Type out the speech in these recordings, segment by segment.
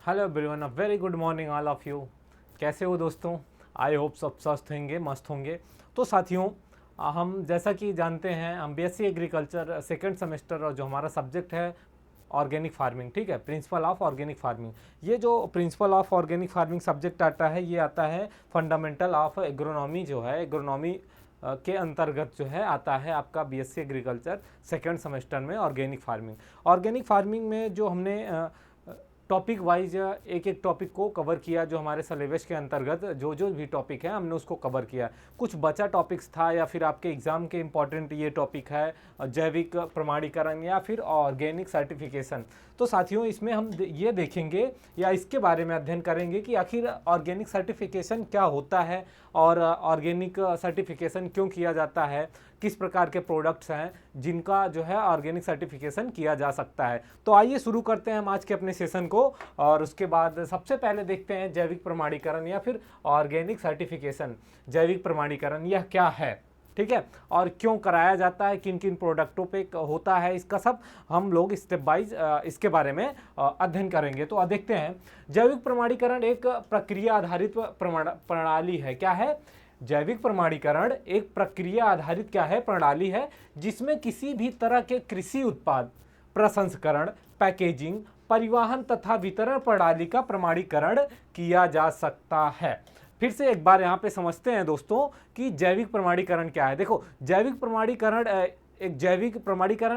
Hello everyone, a very good morning all of you. कैसे हो दोस्तों? आई होप सब स्वस्थ होंगे, मस्त होंगे। तो साथियों, हम जैसा कि जानते हैं, हम बीएससी एग्रीकल्चर सेकंड सेमेस्टर और जो हमारा सब्जेक्ट है ऑर्गेनिक फार्मिंग, ठीक है, प्रिंसिपल ऑफ ऑर्गेनिक फार्मिंग। ये जो principle of organic farming subject आता है, ये आता है फंडामेंटल ऑफ एग्रोनॉमी, जो है एग्रोनॉमी के अंतर्गत जो है आता है आपका बीएससी एग्रीकल्चर सेकंड सेमेस्टर में ऑर्गेनिक फार्मिंग। ऑर्गेनिक फार्मिंग में जो हमने टॉपिक वाइज एक एक टॉपिक को कवर किया, जो हमारे सिलेबस के अंतर्गत जो जो भी टॉपिक है हमने उसको कवर किया। कुछ बचा टॉपिक्स था या फिर आपके एग्जाम के इंपॉर्टेंट ये टॉपिक है जैविक प्रमाणीकरण या फिर ऑर्गेनिक सर्टिफिकेशन। तो साथियों, इसमें हम ये देखेंगे या इसके बारे में अध्ययन करेंगे कि आखिर ऑर्गेनिक सर्टिफिकेशन क्या होता है और ऑर्गेनिक सर्टिफिकेशन क्यों किया जाता है, किस प्रकार के प्रोडक्ट्स हैं जिनका जो है ऑर्गेनिक सर्टिफिकेशन किया जा सकता है। तो आइए शुरू करते हैं हम आज के अपने सेशन को। और उसके बाद सबसे पहले देखते हैं जैविक प्रमाणीकरण या फिर ऑर्गेनिक सर्टिफिकेशन। जैविक प्रमाणीकरण यह क्या है, ठीक है, और क्यों कराया जाता है, किन किन प्रोडक्टों पे होता है, इसका सब हम लोग स्टेप वाइज इसके बारे में अध्ययन करेंगे। तो देखते हैं, जैविक प्रमाणीकरण एक प्रक्रिया आधारित प्रणाली है। क्या है? जैविक प्रमाणीकरण एक प्रक्रिया आधारित क्या है, प्रणाली है, जिसमें किसी भी तरह के कृषि उत्पाद प्रसंस्करण, पैकेजिंग, परिवहन तथा वितरण प्रणाली का प्रमाणीकरण किया जा सकता है। फिर से एक बार यहाँ पे समझते हैं दोस्तों कि जैविक प्रमाणीकरण क्या है। देखो, जैविक प्रमाणीकरण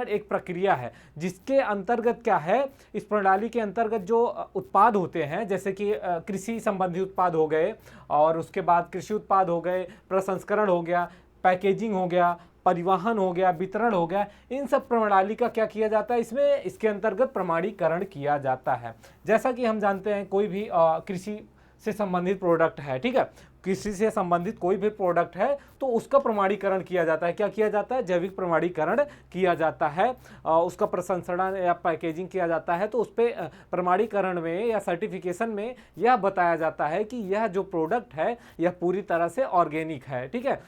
एक प्रक्रिया है जिसके अंतर्गत क्या है, इस प्रणाली के अंतर्गत जो उत्पाद होते हैं, जैसे कि कृषि संबंधी उत्पाद हो गए, और उसके बाद कृषि उत्पाद हो गए, प्रसंस्करण हो गया, पैकेजिंग हो गया, परिवहन हो गया, वितरण हो गया, इन सब प्रणाली का क्या किया जाता है, इसमें इसके अंतर्गत प्रमाणीकरण किया जाता है। जैसा कि हम जानते हैं, कोई भी कृषि से संबंधित प्रोडक्ट है, ठीक है, कृषि से संबंधित कोई भी प्रोडक्ट है तो उसका प्रमाणीकरण किया जाता है। क्या किया जाता है? जैविक प्रमाणीकरण किया जाता है। उसका प्रसंस्करण या पैकेजिंग किया जाता है, तो उस पर प्रमाणीकरण में या सर्टिफिकेशन में यह बताया जाता है कि यह जो प्रोडक्ट है यह पूरी तरह से ऑर्गेनिक है, ठीक है।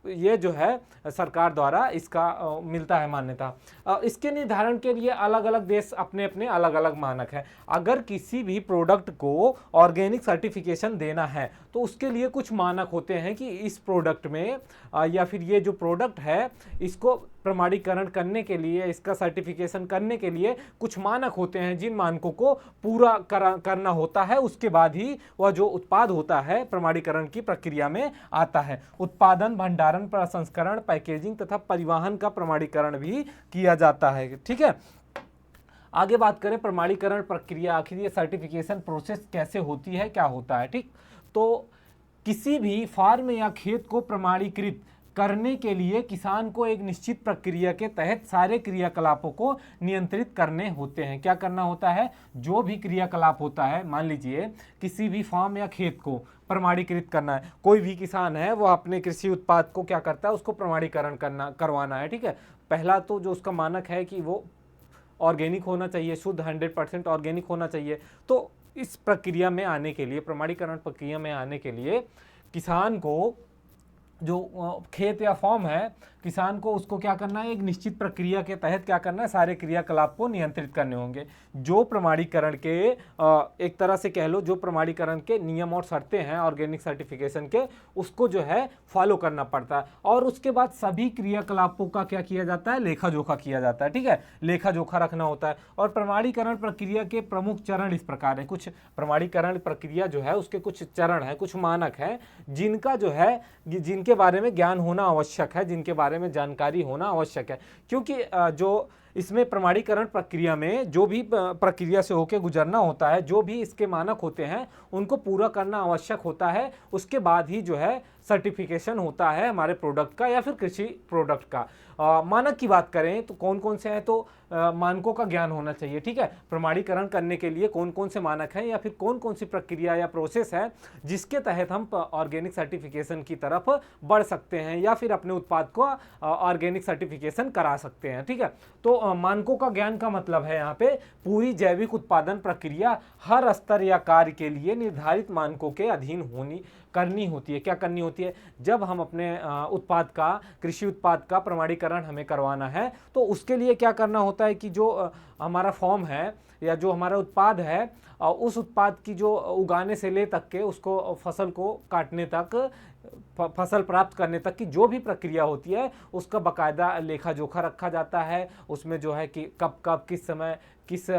ये जो है सरकार द्वारा इसका मिलता है मान्यता। इसके निर्धारण के लिए अलग अलग देश अपने अपने अलग अलग मानक है। अगर किसी भी प्रोडक्ट को ऑर्गेनिक सर्टिफिकेशन देना है तो उसके लिए कुछ मानक होते हैं कि इस प्रोडक्ट में या फिर ये जो प्रोडक्ट है इसको प्रमाणीकरण करने के लिए, इसका सर्टिफिकेशन करने के लिए कुछ मानक होते हैं, जिन मानकों को पूरा करना होता है, उसके बाद ही वह जो उत्पाद होता है प्रमाणीकरण की प्रक्रिया में आता है। उत्पादन, भंडारण, प्रसंस्करण, पैकेजिंग तथा परिवहन का प्रमाणीकरण भी किया जाता है, ठीक है। आगे बात करें प्रमाणीकरण प्रक्रिया, आखिर ये सर्टिफिकेशन प्रोसेस कैसे होती है, क्या होता है, ठीक। तो किसी भी फार्म या खेत को प्रमाणीकृत करने के लिए किसान को एक निश्चित प्रक्रिया के तहत सारे क्रियाकलापों को नियंत्रित करने होते हैं। क्या करना होता है? जो भी क्रियाकलाप होता है, मान लीजिए किसी भी फार्म या खेत को प्रमाणीकृत करना है, कोई भी किसान है वो अपने कृषि उत्पाद को क्या करता है, उसको प्रमाणीकरण करवाना है, ठीक है। पहला तो जो उसका मानक है कि वो ऑर्गेनिक होना चाहिए, शुद्ध 100% ऑर्गेनिक होना चाहिए। तो इस प्रक्रिया में आने के लिए, प्रमाणीकरण प्रक्रिया में आने के लिए किसान को जो खेत या फॉर्म है, किसान को उसको क्या करना है, एक निश्चित प्रक्रिया के तहत क्या करना है, सारे क्रियाकलाप को नियंत्रित करने होंगे। जो प्रमाणीकरण के एक तरह से कह लो, जो प्रमाणीकरण के नियम और शर्तें हैं ऑर्गेनिक सर्टिफिकेशन के, उसको जो है फॉलो करना पड़ता है। और उसके बाद सभी क्रियाकलापों का क्या किया जाता है, लेखा जोखा किया जाता है, ठीक है, लेखा जोखा रखना होता है। और प्रमाणीकरण प्रक्रिया के प्रमुख चरण इस प्रकार है। कुछ प्रमाणीकरण प्रक्रिया जो है उसके कुछ चरण है, कुछ मानक है, जिनका जो है, जिनके बारे में ज्ञान होना आवश्यक है, जिनके बारे में जानकारी होना आवश्यक है। क्योंकि जो इसमें प्रमाणीकरण प्रक्रिया में जो भी प्रक्रिया से होकर गुजरना होता है, जो भी इसके मानक होते हैं उनको पूरा करना आवश्यक होता है। उसके बाद ही जो है सर्टिफिकेशन होता है हमारे प्रोडक्ट का या फिर कृषि प्रोडक्ट का। मानक की बात करें तो कौन कौन से हैं, तो मानकों का ज्ञान होना चाहिए, ठीक है। प्रमाणीकरण करने के लिए कौन कौन से मानक हैं या फिर कौन कौन सी प्रक्रिया या प्रोसेस है जिसके तहत हम ऑर्गेनिक सर्टिफिकेशन की तरफ बढ़ सकते हैं या फिर अपने उत्पाद को ऑर्गेनिक सर्टिफिकेशन करा सकते हैं, ठीक है। तो मानकों का ज्ञान का मतलब है यहाँ पे पूरी जैविक उत्पादन प्रक्रिया हर स्तर या कार्य के लिए निर्धारित मानकों के अधीन करनी होती है। क्या करनी होती है? होती है। जब हम अपने उत्पाद का, कृषि उत्पाद का प्रमाणीकरण हमें करवाना है तो उसके लिए क्या करना होता है कि जो हमारा फॉर्म है या जो हमारा उत्पाद है, उस उत्पाद की जो उगाने से ले तक के उसको फसल को काटने तक, फसल प्राप्त करने तक की जो भी प्रक्रिया होती है उसका बकायदा लेखा जोखा रखा जाता है। उसमें जो है कि कब कब किस समय किस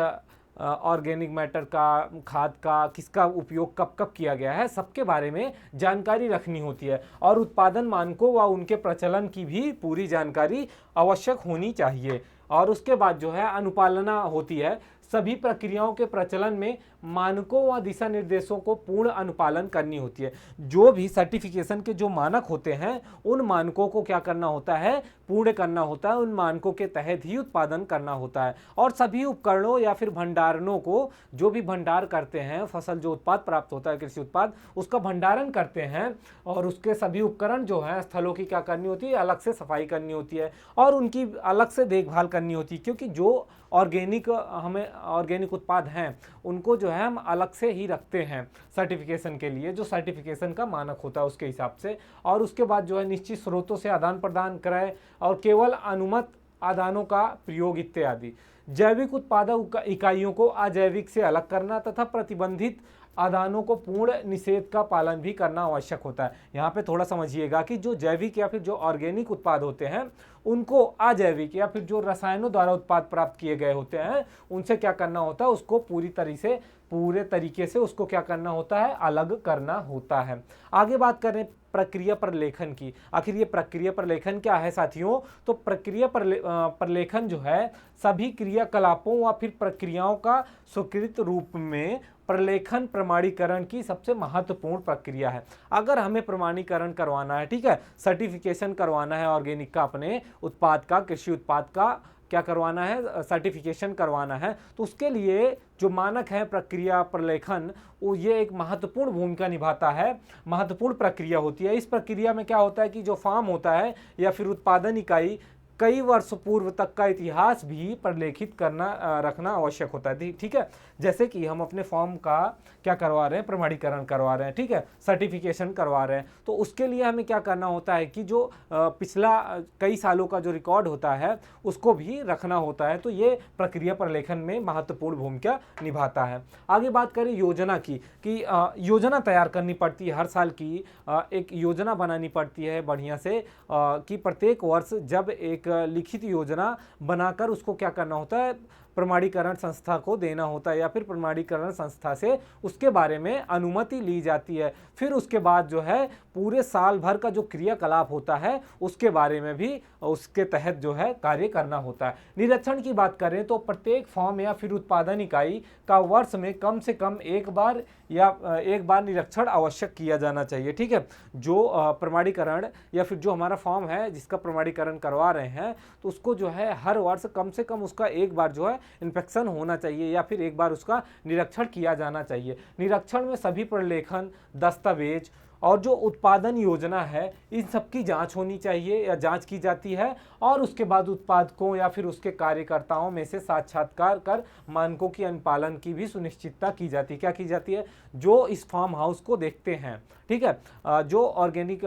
ऑर्गेनिक मैटर का, खाद का, किसका उपयोग कब कब किया गया है, सबके बारे में जानकारी रखनी होती है। और उत्पादन मानकों व उनके प्रचलन की भी पूरी जानकारी आवश्यक होनी चाहिए। और उसके बाद जो है अनुपालना होती है। सभी प्रक्रियाओं के प्रचलन में मानकों व दिशा निर्देशों को पूर्ण अनुपालन करनी होती है। जो भी सर्टिफिकेशन के जो मानक होते हैं उन मानकों को क्या करना होता है, पूर्ण करना होता है। उन मानकों के तहत ही उत्पादन करना होता है। और सभी उपकरणों या फिर भंडारणों को, जो भी भंडार करते हैं, फसल जो उत्पाद प्राप्त होता है कृषि उत्पाद, उसका भंडारण करते हैं और उसके सभी उपकरण जो हैं स्थलों की क्या करनी होती है, अलग से सफाई करनी होती है और उनकी अलग से देखभाल करनी होती है। क्योंकि जो ऑर्गेनिक उत्पाद हैं उनको जो है हम अलग से ही रखते हैं सर्टिफिकेशन के लिए, जो सर्टिफिकेशन का मानक होता है उसके हिसाब से। और उसके बाद जो है निश्चित स्रोतों से आदान प्रदान कराए और केवल अनुमत आदानों का प्रयोग इत्यादि। जैविक उत्पादक इकाइयों को अजैविक से अलग करना तथा प्रतिबंधित आदानों को पूर्ण निषेध का पालन भी करना आवश्यक होता है। यहाँ पे थोड़ा समझिएगा कि जो जैविक या फिर जो ऑर्गेनिक उत्पाद होते हैं उनको अजैविक या फिर जो रसायनों द्वारा उत्पाद प्राप्त किए गए होते हैं उनसे क्या करना होता है, उसको पूरे तरीके से उसको क्या करना होता है, अलग करना होता है। आगे बात करें प्रक्रिया प्रलेखन की। आखिर ये प्रक्रिया प्रलेखन क्या है साथियों? तो प्रक्रिया प्रलेखन जो है सभी क्रियाकलापों व फिर प्रक्रियाओं का स्वीकृत रूप में प्रलेखन प्रमाणीकरण की सबसे महत्वपूर्ण प्रक्रिया है। अगर हमें प्रमाणीकरण करवाना है, ठीक है, सर्टिफिकेशन करवाना है ऑर्गेनिक का, अपने उत्पाद का, कृषि उत्पाद का क्या करवाना है, सर्टिफिकेशन करवाना है, तो उसके लिए जो मानक है प्रक्रिया प्रलेखन, वो ये एक महत्वपूर्ण भूमिका निभाता है, महत्वपूर्ण प्रक्रिया होती है। इस प्रक्रिया में क्या होता है कि जो फार्म होता है या फिर उत्पादन इकाई कई वर्ष पूर्व तक का इतिहास भी प्रलेखित रखना आवश्यक होता है। ठीक है, जैसे कि हम अपने फॉर्म का क्या करवा रहे हैं, प्रमाणीकरण करवा रहे हैं, ठीक है, सर्टिफिकेशन करवा रहे हैं, तो उसके लिए हमें क्या करना होता है कि जो पिछला कई सालों का जो रिकॉर्ड होता है उसको भी रखना होता है। तो ये प्रक्रिया प्रलेखन में महत्वपूर्ण भूमिका निभाता है। आगे बात करें योजना की, कि योजना तैयार करनी पड़ती है हर साल की, एक योजना बनानी पड़ती है बढ़िया से, कि प्रत्येक वर्ष जब एक लिखित योजना बनाकर उसको क्या करना होता है, प्रमाणीकरण संस्था को देना होता है या फिर प्रमाणीकरण संस्था से उसके बारे में अनुमति ली जाती है। फिर उसके बाद जो है पूरे साल भर का जो क्रियाकलाप होता है उसके बारे में भी उसके तहत जो है कार्य करना होता है। निरीक्षण की बात करें तो प्रत्येक फॉर्म या फिर उत्पादन इकाई का वर्ष में कम से कम एक बार निरीक्षण आवश्यक किया जाना चाहिए। ठीक है, जो प्रमाणीकरण या फिर जो हमारा फॉर्म है जिसका प्रमाणीकरण करवा रहे हैं तो उसको जो है हर वर्ष कम से कम उसका एक बार जो है इंस्पेक्शन होना चाहिए या फिर एक बार उसका निरीक्षण किया जाना चाहिए। निरीक्षण में सभी प्रलेखन, दस्तावेज और जो उत्पादन योजना है इन सब की जांच होनी चाहिए या जांच की जाती है। और उसके बाद उत्पादकों या फिर उसके कार्यकर्ताओं में से साक्षात्कार कर मानकों की अनुपालन की भी सुनिश्चितता की जाती है। क्या की जाती है? जो इस फार्म हाउस को देखते हैं, ठीक है, जो ऑर्गेनिक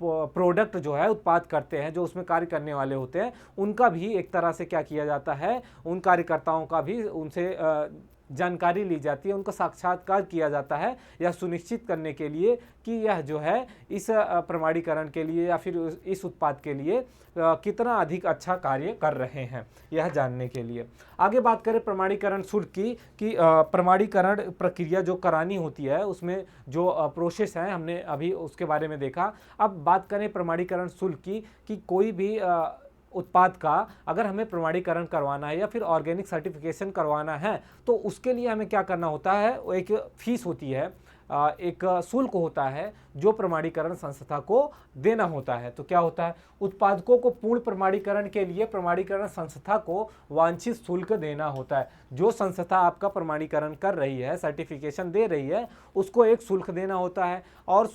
प्रोडक्ट जो है उत्पाद करते हैं, जो उसमें कार्य करने वाले होते हैं, उनका भी एक तरह से क्या किया जाता है, उन कार्यकर्ताओं का भी उनसे जानकारी ली जाती है, उनका साक्षात्कार किया जाता है यह सुनिश्चित करने के लिए कि यह जो है इस प्रमाणीकरण के लिए या फिर इस उत्पाद के लिए कितना अधिक अच्छा कार्य कर रहे हैं, यह जानने के लिए। आगे बात करें प्रमाणीकरण शुल्क की, कि प्रमाणीकरण प्रक्रिया जो करानी होती है उसमें जो प्रोसेस है हमने अभी उसके बारे में देखा। अब बात करें प्रमाणीकरण शुल्क की, कि कोई भी उत्पाद का अगर हमें प्रमाणीकरण करवाना है या फिर ऑर्गेनिक सर्टिफिकेशन करवाना है तो उसके लिए हमें क्या करना होता है, वो एक फीस होती है, एक शुल्क होता है जो प्रमाणीकरण संस्था को देना होता है। तो क्या होता है, उत्पादकों को पूर्ण प्रमाणीकरण के लिए प्रमाणीकरण संस्था को वांछित शुल्क देना होता है। जो संस्था आपका प्रमाणीकरण कर रही है, सर्टिफिकेशन दे रही है, उसको एक शुल्क देना होता है। और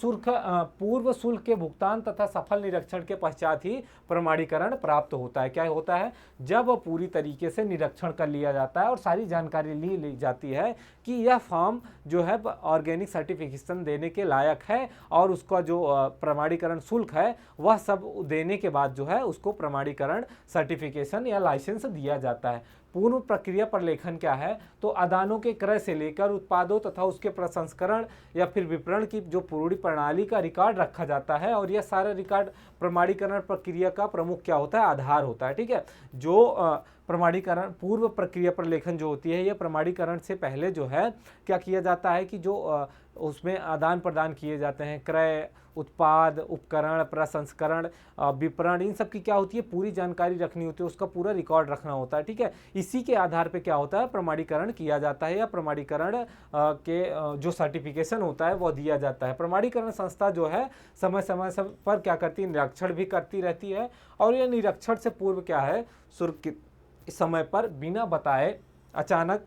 पूर्व शुल्क के भुगतान तथा सफल निरीक्षण के पश्चात ही प्रमाणीकरण प्राप्त होता है। क्या होता है, जब पूरी तरीके से निरीक्षण कर लिया जाता है और सारी जानकारी ली जाती है कि यह फॉर्म जो है ऑर्गेनिक सर्टिफिकेशन देने के लायक है और उसका जो प्रमाणीकरण शुल्क है वह सब देने के बाद जो है उसको प्रमाणीकरण सर्टिफिकेशन या लाइसेंस दिया जाता है। पूर्ण प्रक्रिया प्रलेखन क्या है? तो आदानों के क्रय से लेकर उत्पादों तथा उसके प्रसंस्करण या फिर विपणन की जो पूरी प्रणाली का रिकॉर्ड रखा जाता है और यह सारा रिकॉर्ड प्रमाणीकरण प्रक्रिया का प्रमुख क्या होता है? आधार होता है। ठीक है, जो प्रमाणीकरण पूर्व प्रक्रिया प्रलेखन जो होती है, यह प्रमाणीकरण से पहले जो है क्या किया जाता है कि जो उसमें आदान प्रदान किए जाते हैं, क्रय, उत्पाद, उपकरण, प्रसंस्करण, विपणन, इन सब की क्या होती है? पूरी जानकारी रखनी होती है, उसका पूरा रिकॉर्ड रखना होता है। ठीक है, इसी के आधार पे क्या होता है? प्रमाणीकरण किया जाता है या प्रमाणीकरण के जो सर्टिफिकेशन होता है वो दिया जाता है। प्रमाणीकरण संस्था जो है समय समय पर क्या करती है? निरीक्षण भी करती रहती है और यह निरीक्षण से पूर्व क्या है? सुरक्षित समय पर बिना बताए अचानक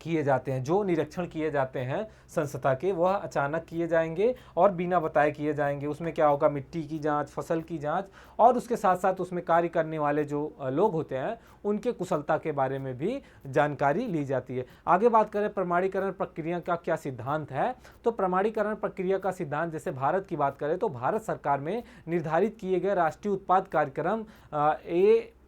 किए जाते हैं। जो निरीक्षण किए जाते हैं संस्था के वह अचानक किए जाएंगे और बिना बताए किए जाएंगे। उसमें क्या होगा? मिट्टी की जांच, फसल की जांच और उसके साथ साथ उसमें कार्य करने वाले जो लोग होते हैं उनके कुशलता के बारे में भी जानकारी ली जाती है। आगे बात करें प्रमाणीकरण प्रक्रिया का क्या सिद्धांत है, तो प्रमाणीकरण प्रक्रिया का सिद्धांत जैसे भारत की बात करें तो भारत सरकार में निर्धारित किए गए राष्ट्रीय उत्पाद कार्यक्रम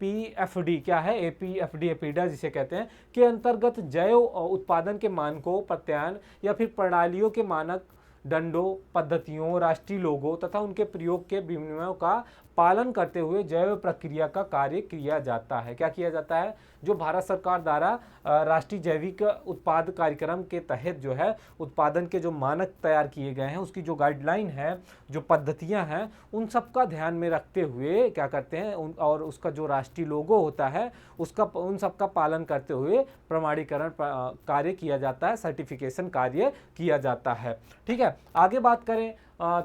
APFD क्या है? APFD एपीडा जिसे कहते हैं के अंतर्गत जैव उत्पादन के मानकों, प्रत्यायन या फिर प्रणालियों के मानक, दंडों, पद्धतियों, राष्ट्रीय लोगों तथा उनके प्रयोग के विनियमों का पालन करते हुए जैव प्रक्रिया का कार्य किया जाता है। क्या किया जाता है? जो भारत सरकार द्वारा राष्ट्रीय जैविक उत्पाद कार्यक्रम के तहत जो है उत्पादन के जो मानक तैयार किए गए हैं, उसकी जो गाइडलाइन है, जो पद्धतियां हैं, उन सब का ध्यान में रखते हुए क्या करते हैं और उसका जो राष्ट्रीय लोगो होता है उसका उन सब का पालन करते हुए प्रमाणीकरण कार्य किया जाता है, सर्टिफिकेशन कार्य किया जाता है। ठीक है, आगे बात करें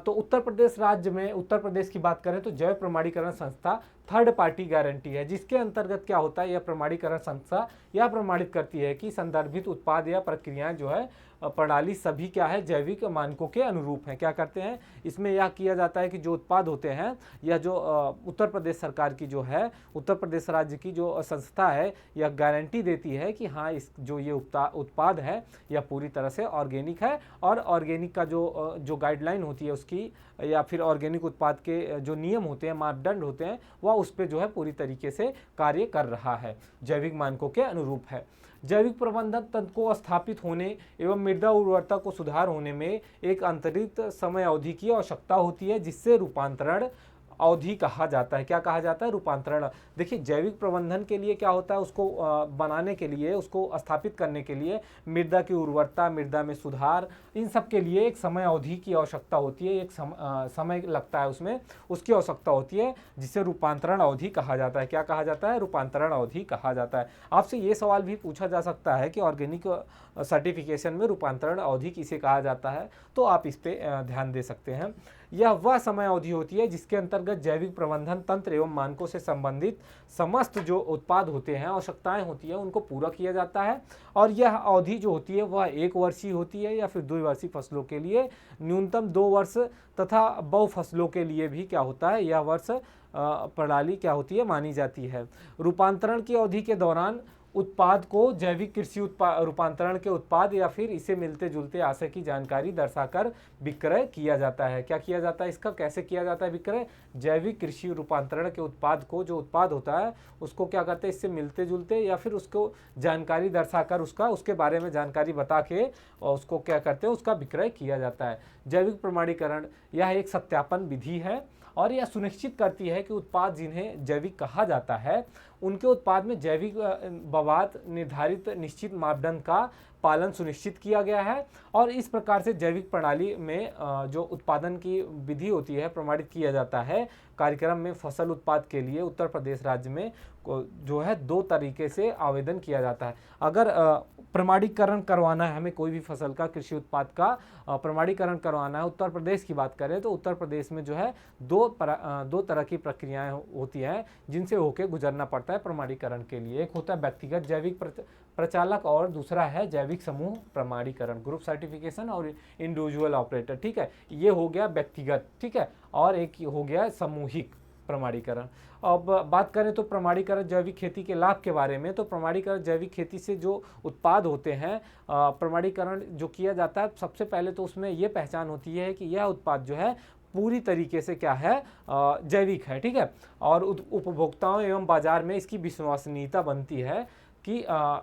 तो उत्तर प्रदेश राज्य में, उत्तर प्रदेश की बात करें तो जैव प्रमाणीकरण संस्था थर्ड पार्टी गारंटी है, जिसके अंतर्गत क्या होता है? यह प्रमाणीकरण संस्था यह प्रमाणित करती है कि संदर्भित उत्पाद या प्रक्रियाएं जो है प्रणाली सभी क्या है? जैविक मानकों के अनुरूप हैं। क्या करते हैं? इसमें यह किया जाता है कि जो उत्पाद होते हैं या जो उत्तर प्रदेश सरकार की जो है, उत्तर प्रदेश राज्य की जो संस्था है, यह गारंटी देती है कि हाँ इस जो ये उत्पाद है यह पूरी तरह से ऑर्गेनिक है और ऑर्गेनिक का जो गाइडलाइन होती है उसकी या फिर ऑर्गेनिक उत्पाद के जो नियम होते हैं, मापदंड होते हैं, वह उस पर जो है पूरी तरीके से कार्य कर रहा है, जैविक मानकों के अनुरूप है। जैविक प्रबंधन तंत्र को स्थापित होने एवं मृदा उर्वरता को सुधार होने में एक अंतरित समय अवधि की आवश्यकता होती है, जिससे रूपांतरण अवधि कहा जाता है। क्या कहा जाता है? रूपांतरण। देखिए जैविक प्रबंधन के लिए क्या होता है? उसको बनाने के लिए, उसको स्थापित करने के लिए मृदा की उर्वरता, मृदा में सुधार, इन सब के लिए एक समय अवधि की आवश्यकता होती है, एक समय लगता है उसमें, उसकी आवश्यकता होती है, जिसे रूपांतरण अवधि कहा जाता है। क्या कहा जाता है? रूपांतरण अवधि कहा जाता है। आपसे ये सवाल भी पूछा जा सकता है कि ऑर्गेनिक सर्टिफिकेशन में रूपांतरण अवधि किसे कहा जाता है, तो आप इस पर ध्यान दे सकते हैं। यह वह समय अवधि होती है जिसके अंतर्गत जैविक प्रबंधन तंत्र एवं मानकों से संबंधित समस्त जो उत्पाद होते हैं, आवश्यकताएं होती हैं, उनको पूरा किया जाता है। और यह अवधि जो होती है वह 1 वर्षीय होती है या फिर 2 वर्षीय फसलों के लिए, न्यूनतम 2 वर्ष तथा बहु फसलों के लिए भी क्या होता है? यह वर्ष प्रणाली क्या होती है? मानी जाती है। रूपांतरण की अवधि के दौरान उत्पाद को जैविक कृषि रूपांतरण के उत्पाद या फिर इसे मिलते जुलते आशय की जानकारी दर्शाकर विक्रय किया जाता है। क्या किया जाता है? इसका कैसे किया जाता है विक्रय? जैविक कृषि रूपांतरण के उत्पाद को, जो उत्पाद होता है उसको क्या करते हैं? इससे मिलते जुलते या फिर उसको जानकारी दर्शाकर उसके बारे में जानकारी बता के और उसको क्या करते हैं? उसका विक्रय किया जाता है। जैविक प्रमाणीकरण यह एक सत्यापन विधि है और यह सुनिश्चित करती है कि उत्पाद जिन्हें जैविक कहा जाता है उनके उत्पाद में जैविक बवाद निर्धारित निश्चित मापदंड का पालन सुनिश्चित किया गया है। और इस प्रकार से जैविक प्रणाली में जो उत्पादन की विधि होती है प्रमाणित किया जाता है। कार्यक्रम में फसल उत्पाद के लिए उत्तर प्रदेश राज्य में जो है 2 तरीके से आवेदन किया जाता है। अगर प्रमाणीकरण करवाना है हमें कोई भी फसल का, कृषि उत्पाद का प्रमाणीकरण करवाना है, उत्तर प्रदेश की बात करें तो उत्तर प्रदेश में जो है 2 तरह की प्रक्रियाएं होती हैं जिनसे होके गुजरना पड़ता है प्रमाणीकरण के लिए। एक होता है व्यक्तिगत जैविक प्रचालक और दूसरा है जैविक समूह प्रमाणीकरण, ग्रुप सर्टिफिकेशन और इंडिविजुअल ऑपरेटर। ठीक है, ये हो गया व्यक्तिगत। ठीक है, और एक हो गया सामूहिक। प्रमाणीकरण। अब बात करें तो प्रमाणीकरण जैविक खेती के लाभ के बारे में, तो प्रमाणीकरण जैविक खेती से जो उत्पाद होते हैं, प्रमाणीकरण जो किया जाता है, सबसे पहले तो उसमें ये पहचान होती है कि यह उत्पाद जो है पूरी तरीके से क्या है, जैविक है, ठीक है। और उपभोक्ताओं एवं बाजार में इसकी विश्वसनीयता बनती है कि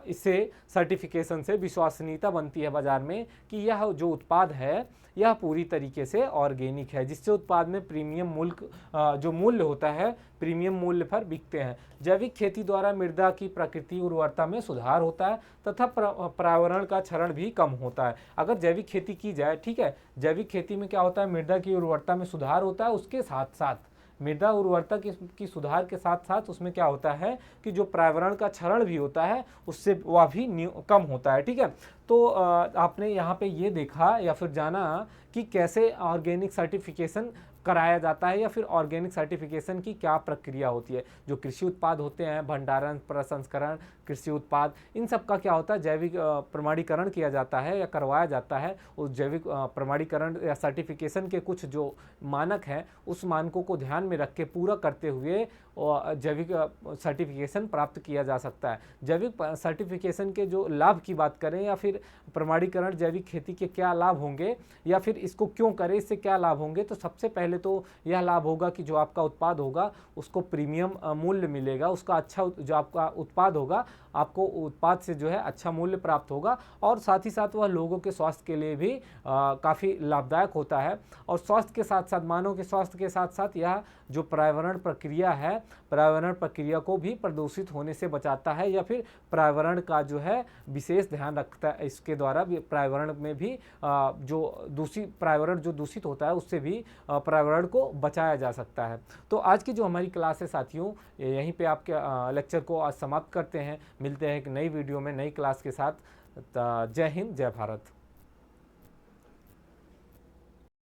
इससे सर्टिफिकेशन से विश्वसनीयता बनती है बाजार में कि यह जो उत्पाद है यह पूरी तरीके से ऑर्गेनिक है, जिससे उत्पाद में प्रीमियम मूल्य जो मूल्य होता है प्रीमियम मूल्य पर बिकते हैं। जैविक खेती द्वारा मृदा की प्रकृति उर्वरता में सुधार होता है तथा पर्यावरण का क्षरण भी कम होता है। अगर जैविक खेती की जाए, ठीक है, जैविक खेती में क्या होता है, मृदा की उर्वरता में सुधार होता है, उसके साथ साथ मृदा उर्वरता की सुधार के साथ साथ उसमें क्या होता है कि जो पर्यावरण का क्षरण भी होता है उससे वह भी कम होता है, ठीक है। तो आपने यहाँ पे ये देखा या फिर जाना कि कैसे ऑर्गेनिक सर्टिफिकेशन कराया जाता है या फिर ऑर्गेनिक सर्टिफिकेशन की क्या प्रक्रिया होती है। जो कृषि उत्पाद होते हैं, भंडारण, प्रसंस्करण, कृषि उत्पाद, इन सब का क्या होता है, जैविक प्रमाणीकरण किया जाता है या करवाया जाता है। उस जैविक प्रमाणीकरण या सर्टिफिकेशन के कुछ जो मानक हैं उस मानकों को ध्यान में रख के पूरा करते हुए जैविक सर्टिफिकेशन प्राप्त किया जा सकता है। जैविक सर्टिफिकेशन के जो लाभ की बात करें या फिर प्रमाणीकरण जैविक खेती के क्या लाभ होंगे या फिर इसको क्यों करें, इससे क्या लाभ होंगे, तो सबसे पहले तो यह लाभ होगा कि जो आपका उत्पाद होगा उसको प्रीमियम मूल्य मिलेगा, उसका अच्छा जो आपका उत्पाद होगा आपको उत्पाद से जो है अच्छा मूल्य प्राप्त होगा और साथ ही साथ वह लोगों के स्वास्थ्य के लिए भी काफ़ी लाभदायक होता है। और स्वास्थ्य के साथ साथ, मानव के स्वास्थ्य के साथ साथ यह जो पर्यावरण प्रक्रिया है, पर्यावरण प्रक्रिया को भी प्रदूषित होने से बचाता है या फिर पर्यावरण का जो है विशेष ध्यान रखता है। इसके द्वारा भी पर्यावरण में भी जो पर्यावरण जो दूषित होता है उससे भी पर्यावरण को बचाया जा सकता है। तो आज की जो हमारी क्लास है साथियों, यहीं पे आपके लेक्चर को आज समाप्त करते हैं। मिलते हैं एक नई वीडियो में नई क्लास के साथ। जय हिंद, जय भारत।